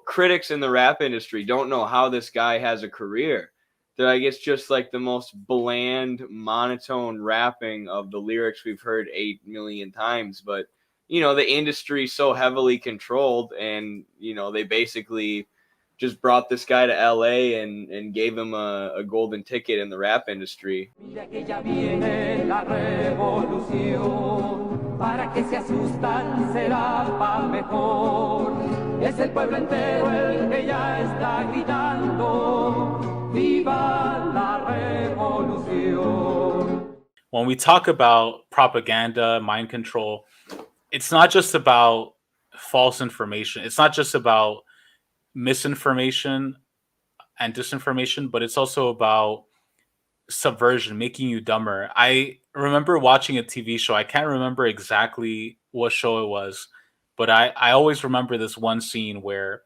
critics in the rap industry don't know how this guy has a career. They're like, it's just like the most bland, monotone rapping of the lyrics we've heard 8 million times. But, the industry's so heavily controlled, and, they basically just brought this guy to LA and gave him a golden ticket in the rap industry. Para que se asustan será pa' mejor. Es el pueblo entero el que ya está gritando. Viva la revolución. When we talk about propaganda, mind control, it's not just about false information. It's not just about misinformation and disinformation, but it's also about subversion, making you dumber. I remember watching a TV show. I can't remember exactly what show it was, but I always remember this one scene where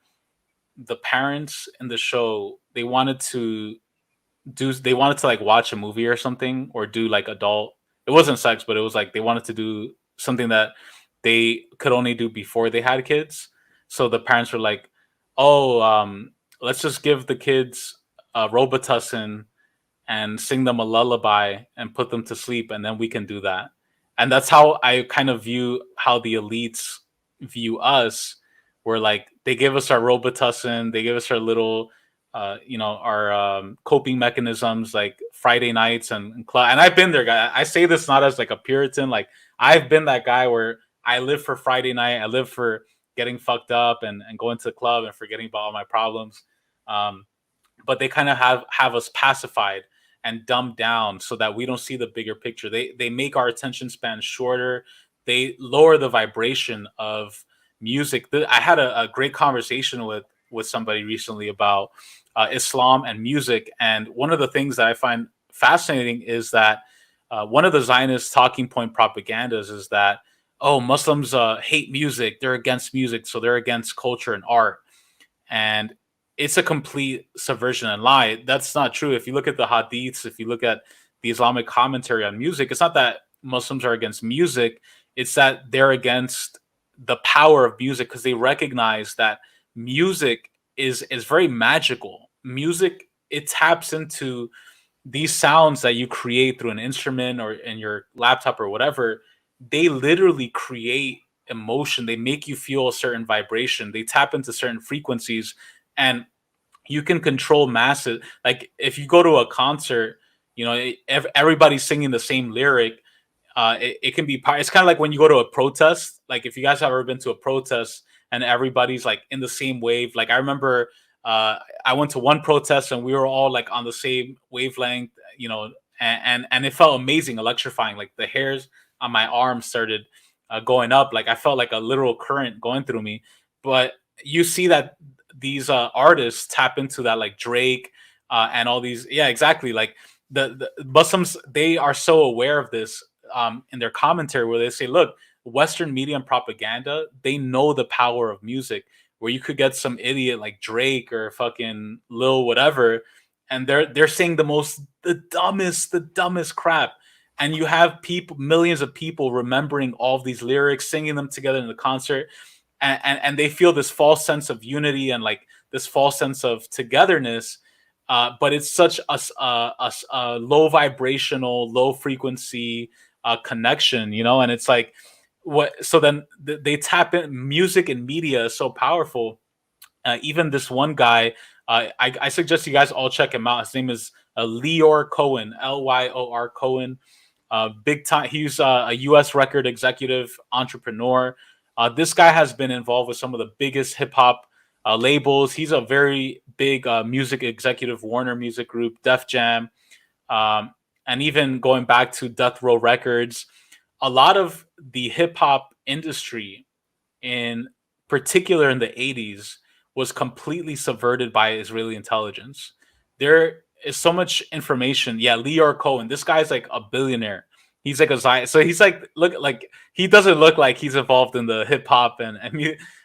the parents in the show, they wanted to like watch a movie or something, or do like adult, it wasn't sex, but it was like they wanted to do something that they could only do before they had kids. So the parents were like, oh, let's just give the kids Robitussin and sing them a lullaby and put them to sleep, and then we can do that. And that's how I kind of view how the elites view us. Where like they give us our Robitussin, they give us our little, our coping mechanisms, like Friday nights and club. And I've been there, guy. I say this not as like a Puritan. Like I've been that guy where I live for Friday night. I live for getting fucked up and going to the club and forgetting about all my problems. But they kind of have us pacified and dumbed down so that we don't see the bigger picture. They make our attention span shorter. They lower the vibration of music. I had a great conversation with somebody recently about Islam and music. And one of the things that I find fascinating is that one of the Zionist talking point propagandas is that, oh, Muslims hate music. They're against music. So they're against culture and art. And it's a complete subversion and lie. That's not true. If you look at the hadiths, if you look at the Islamic commentary on music, it's not that Muslims are against music. It's that they're against the power of music, because they recognize that music is very magical. Music, it taps into these sounds that you create through an instrument or in your laptop or whatever. They literally create emotion. They make you feel a certain vibration. They tap into certain frequencies, and you can control masses. Like if you go to a concert, everybody's singing the same lyric. It can be, it's kind of like when you go to a protest. Like if you guys have ever been to a protest and everybody's like in the same wave. Like I remember I went to one protest and we were all like on the same wavelength, and it felt amazing, electrifying. Like the hairs on my arm started going up. Like I felt like a literal current going through me. But you see that these artists tap into that, like Drake and all these. Yeah, exactly. Like the Muslims, they are so aware of this in their commentary, where they say, look, Western media and propaganda, they know the power of music, where you could get some idiot like Drake or fucking Lil whatever, and they're saying the dumbest crap. And you have millions of people remembering all of these lyrics, singing them together in the concert. And they feel this false sense of unity and like this false sense of togetherness, but it's such a low vibrational, low frequency connection, and it's like what. So then they tap in. Music and media is so powerful. Even this one guy, I suggest you guys all check him out. His name is Lyor Cohen, Lyor Cohen. Big time. He's a U.S. record executive, entrepreneur. This guy has been involved with some of the biggest hip hop labels. He's a very big music executive, Warner Music Group, Def Jam, and even going back to Death Row Records. A lot of the hip hop industry, in particular in the 80s, was completely subverted by Israeli intelligence. There is so much information. Yeah, Lyor Cohen. This guy's like a billionaire. He's like a Zion. So he's like, he doesn't look like he's involved in the hip hop and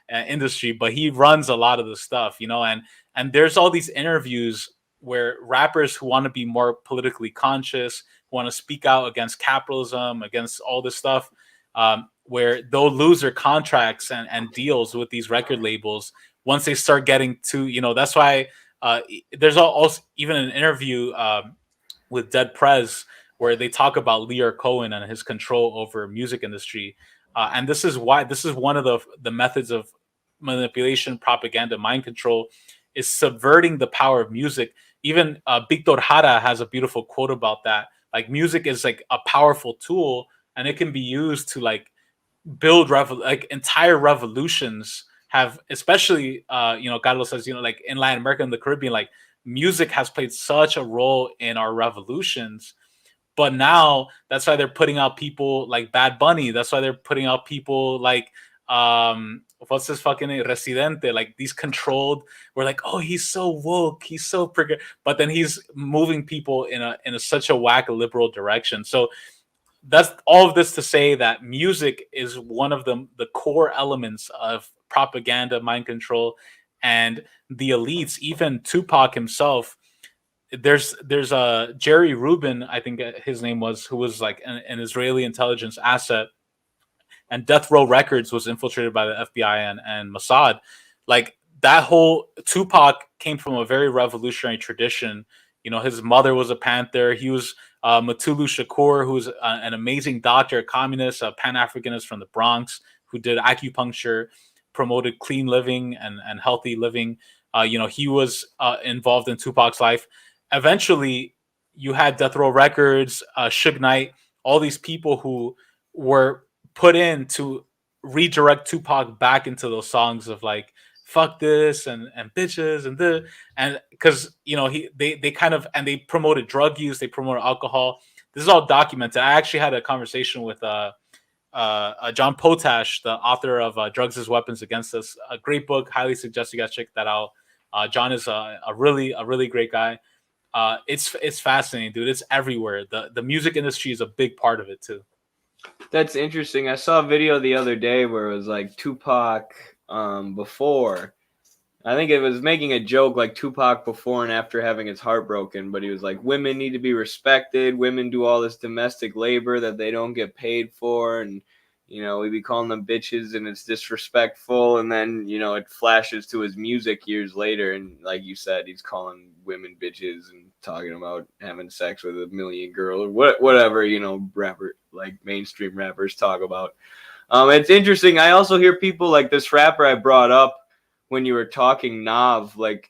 industry, but he runs a lot of the stuff, and there's all these interviews where rappers who want to be more politically conscious, who want to speak out against capitalism, against all this stuff, where they'll lose their contracts and deals with these record labels, once they start getting to, that's why there's also even an interview with Dead Prez where they talk about Lear Cohen and his control over music industry. And this is one of the methods of manipulation, propaganda, mind control, is subverting the power of music. Even Victor Jara has a beautiful quote about that. Like, music is like a powerful tool, and it can be used to like build like entire revolutions. Have, especially Carlos says, like in Latin America and the Caribbean, like music has played such a role in our revolutions. But now that's why they're putting out people like Bad Bunny. That's why they're putting out people like what's this fucking name? Residente, like these controlled. We're like, oh, he's so woke, he's so but then he's moving people in a such a whack liberal direction. So that's all of this to say that music is one of the core elements of propaganda, mind control, and the elites. Even Tupac himself, there's a Jerry Rubin, I think his name was, who was like an Israeli intelligence asset, and Death Row Records was infiltrated by the FBI and Mossad. Like, that whole Tupac came from a very revolutionary tradition. His mother was a Panther. He was Matulu Shakur, who's an amazing doctor, a communist, a Pan-Africanist from the Bronx, who did acupuncture, promoted clean living and healthy living. He was involved in Tupac's life. Eventually, you had Death Row Records, Suge Knight, all these people who were put in to redirect Tupac back into those songs of like fuck this and bitches and the, and because they kind of, and they promoted drug use, they promoted alcohol. This is all documented. I actually had a conversation with John Potash, the author of Drugs as Weapons Against Us, a great book. Highly suggest you guys check that out. John is a really great guy. It's fascinating, dude. It's everywhere. The music industry is a big part of it too. That's interesting. I saw a video the other day where it was like Tupac before. I think it was making a joke like Tupac before and after having his heart broken, but he was like, women need to be respected. Women do all this domestic labor that they don't get paid for. And, we be calling them bitches and it's disrespectful. And then, it flashes to his music years later. And like you said, he's calling women bitches and talking about having sex with a million girls or whatever, rapper, like mainstream rappers talk about. It's interesting. I also hear people like this rapper I brought up when you were talking, Nav, like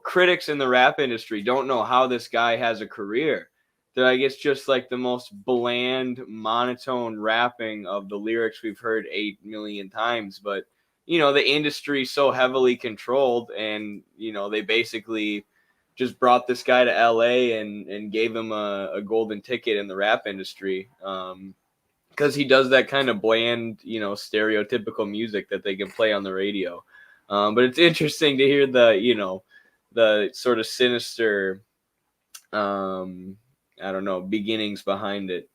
critics in the rap industry don't know how this guy has a career. They're like, it's just like the most bland, monotone rapping of the lyrics we've heard 8 million times. But, the industry's so heavily controlled, and, they basically just brought this guy to LA and gave him a golden ticket in the rap industry. Because he does that kind of bland, stereotypical music that they can play on the radio. But it's interesting to hear the sort of sinister, I don't know, beginnings behind it.